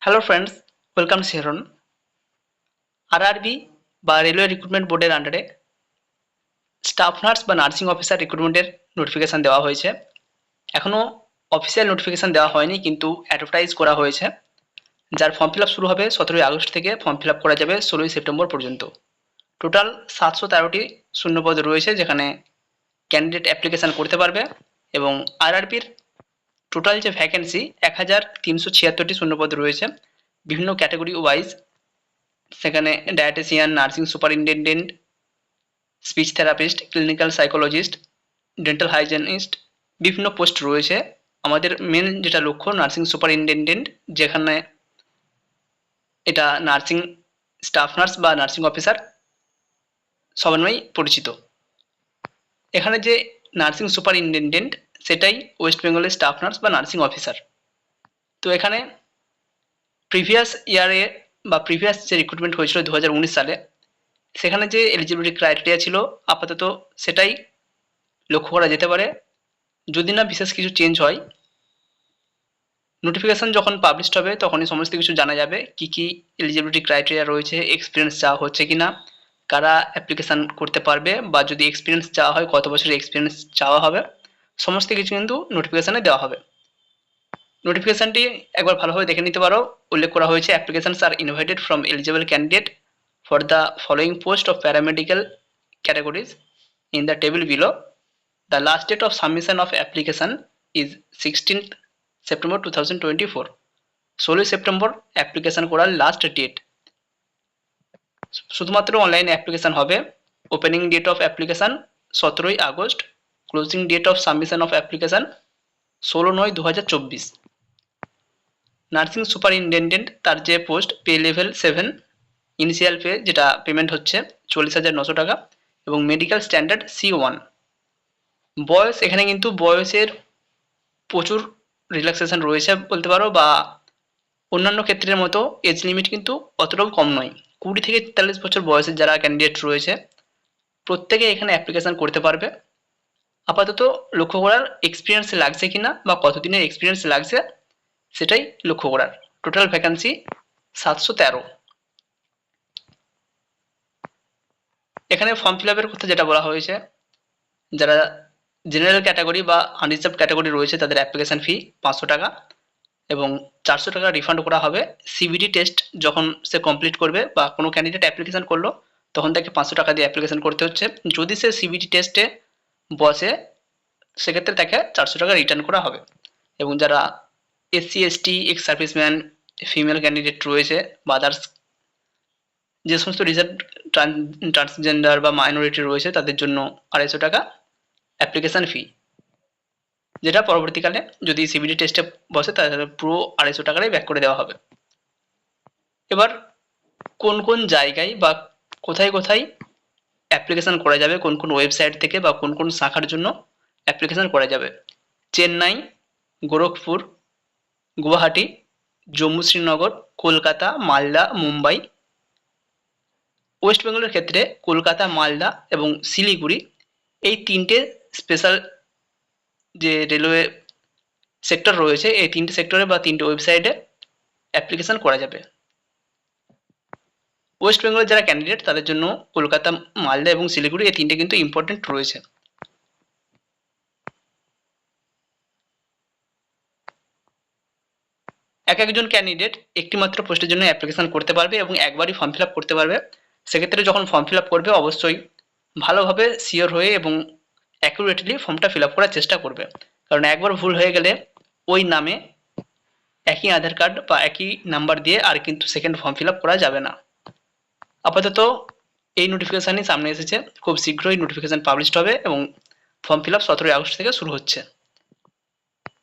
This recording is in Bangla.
Hello friends, welcome Sharon. RRB বা রেলওয়ে রিক্রুটমেন্ট বোর্ডের আন্ডারে স্টাফ নার্স বা নার্সিং অফিসার রিক্রুটমেন্টের নোটিফিকেশান দেওয়া হয়েছে। এখনও অফিসিয়াল নোটিফিকেশান দেওয়া হয়নি, কিন্তু অ্যাডভার্টাইজ করা হয়েছে। যার ফর্ম ফিল আপ শুরু হবে 17ই আগস্ট থেকে, ফর্ম ফিল আপ করা যাবে 16ই সেপ্টেম্বর পর্যন্ত। টোটাল 713টি শূন্যপদ রয়েছে, যেখানে ক্যান্ডিডেট অ্যাপ্লিকেশান করতে পারবে। এবং আরআরবির টোটাল যে ভ্যাকেন্সি 1376টি শূন্যপদ রয়েছে বিভিন্ন ক্যাটাগরি ওয়াইজ। সেখানে dietician, nursing superintendent, speech therapist, clinical psychologist, dental hygienist বিভিন্ন পোস্ট রয়েছে। আমাদের মেন যেটা লক্ষ্য নার্সিং সুপারিনটেনডেন্ট, যেখানে এটা নার্সিং স্টাফ নার্স বা নার্সিং অফিসার সবাই পরিচিত। এখানে যে নার্সিং সুপারিনটেনডেন্ট সেটাই ওয়েস্ট বেঙ্গলের স্টাফ নার্স বা নার্সিং অফিসার। তো এখানে প্রিভিয়াস ইয়ারে বা প্রিভিয়াস যে রিক্রুটমেন্ট হয়েছিল 2019 সালে, সেখানে যে এলিজিবিলিটি ক্রাইটেরিয়া ছিল আপাতত সেটাই লক্ষ্য করা যেতে পারে। যদি না বিশেষ কিছু চেঞ্জ হয়, নোটিফিকেশান যখন পাবলিশড হবে তখনই সমস্ত কিছু জানা যাবে, কি কি এলিজিবিলিটি ক্রাইটেরিয়া রয়েছে, এক্সপিরিয়েন্স চাওয়া হচ্ছে কি না, কারা অ্যাপ্লিকেশান করতে পারবে, বা যদি এক্সপিরিয়েন্স চাওয়া হয় কত বছরের এক্সপিরিয়েন্স চাওয়া হবে, সমস্ত কিছু কিন্তু নোটিফিকেশানে দেওয়া হবে। নোটিফিকেশানটি একবার ভালোভাবে দেখে নিতে পারো। উল্লেখ করা হয়েছে applications are invited from eligible candidate for the following post of paramedical categories in the table below. The last date of submission of application is 16th September 2024. 16 September application করার লাস্ট ডেট। শুধুমাত্র অনলাইন অ্যাপ্লিকেশান হবে। ওপেনিং ডেট অফ অ্যাপ্লিকেশান 17ই August, closing date of submission of application 16/9/2024। Nursing superintendent তার যে post, pay level 7, initial pay যেটা পেমেন্ট হচ্ছে 40,900 টাকা, এবং মেডিকেল স্ট্যান্ডার্ড C1। বয়স, এখানে কিন্তু বয়সের প্রচুর রিল্যাক্সেশন রয়েছে বলতে পারো, বা অন্যান্য ক্ষেত্রের মতো এজ লিমিট কিন্তু অতটাও কম নয়। 20 থেকে 43 বছর বয়সের যারা ক্যান্ডিডেট রয়েছে প্রত্যেকে এখানে অ্যাপ্লিকেশান করতে পারবে। আপাতত লক্ষ্য করার এক্সপিরিয়েন্স লাগছে কিনা বা কতদিনের এক্সপিরিয়েন্স লাগছে সেটাই লক্ষ্য করার। Total vacancy 713। এখানে ফর্ম ফিল আপের কথা যেটা বলা হয়েছে, যারা জেনারেল ক্যাটাগরি বা আনরিজার্ভ ক্যাটাগরি রয়েছে তাদের অ্যাপ্লিকেশান ফি 500 টাকা, এবং 400 টাকা রিফান্ড করা হবে সিবিটি টেস্ট যখন সে কমপ্লিট করবে, বা কোনো ক্যান্ডিডেট অ্যাপ্লিকেশান করলো তখন তাকে 500 টাকা দিয়ে অ্যাপ্লিকেশান করতে হচ্ছে। যদি সে সিবিটি টেস্টে বসে সেক্ষেত্রে তাকে 400 টাকা রিটার্ন করা হবে। এবং যারা SC ST, ex serviceman, female candidate রয়েছে বা আদার্স যে সমস্ত রিজার্ভ ট্রান্সজেন্ডার বা মাইনরিটি রয়েছে তাদের জন্য 250 টাকা অ্যাপ্লিকেশান ফি, যেটা পরবর্তীকালে যদি সিবিটি টেস্টে বসে তাহলে পুরো 250 টাকাটাই ব্যাক করে দেওয়া হবে। এবার কোন কোন জায়গায় বা কোথায় কোথায় অ্যাপ্লিকেশান করা যাবে, কোন কোন ওয়েবসাইট থেকে বা কোন কোন শাখার জন্য অ্যাপ্লিকেশান করা যাবে: চেন্নাই, গোরখপুর, গুয়াহাটি, জম্মু শ্রীনগর, কলকাতা, মালদা, মুম্বাই। ওয়েস্ট বেঙ্গলের ক্ষেত্রে কলকাতা, মালদা এবং শিলিগুড়ি, এই তিনটে স্পেশাল যে রেলওয়ে সেক্টর রয়েছে, এই তিনটে সেক্টরে বা তিনটে ওয়েবসাইটে অ্যাপ্লিকেশান করা যাবে। ওয়েস্ট বেঙ্গলের যারা ক্যান্ডিডেট তাদের জন্য কলকাতা, মালদা এবং শিলিগুড়ি এই তিনটে কিন্তু ইম্পর্টেন্ট রয়েছে। একজন ক্যান্ডিডেট একটি মাত্র পোস্টের জন্য অ্যাপ্লিকেশান করতে পারবে এবং একবারই ফর্ম ফিল আপ করতে পারবে। সেক্ষেত্রে যখন ফর্ম ফিল আপ করবে অবশ্যই ভালোভাবে শিওর হয়ে এবং অ্যাকুরেটলি ফর্মটা ফিল আপ করার চেষ্টা করবে, কারণ একবার ভুল হয়ে গেলে ওই নামে একই আধার কার্ড বা একই নাম্বার দিয়ে আর কিন্তু সেকেন্ড ফর্ম ফিল আপ করা যাবে না। আপাতত এই নোটিফিকেশানই সামনে এসেছে, খুব শীঘ্রই নোটিফিকেশান পাবলিশড হবে এবং ফর্ম ফিল আপ 17ই আগস্ট থেকে শুরু হচ্ছে।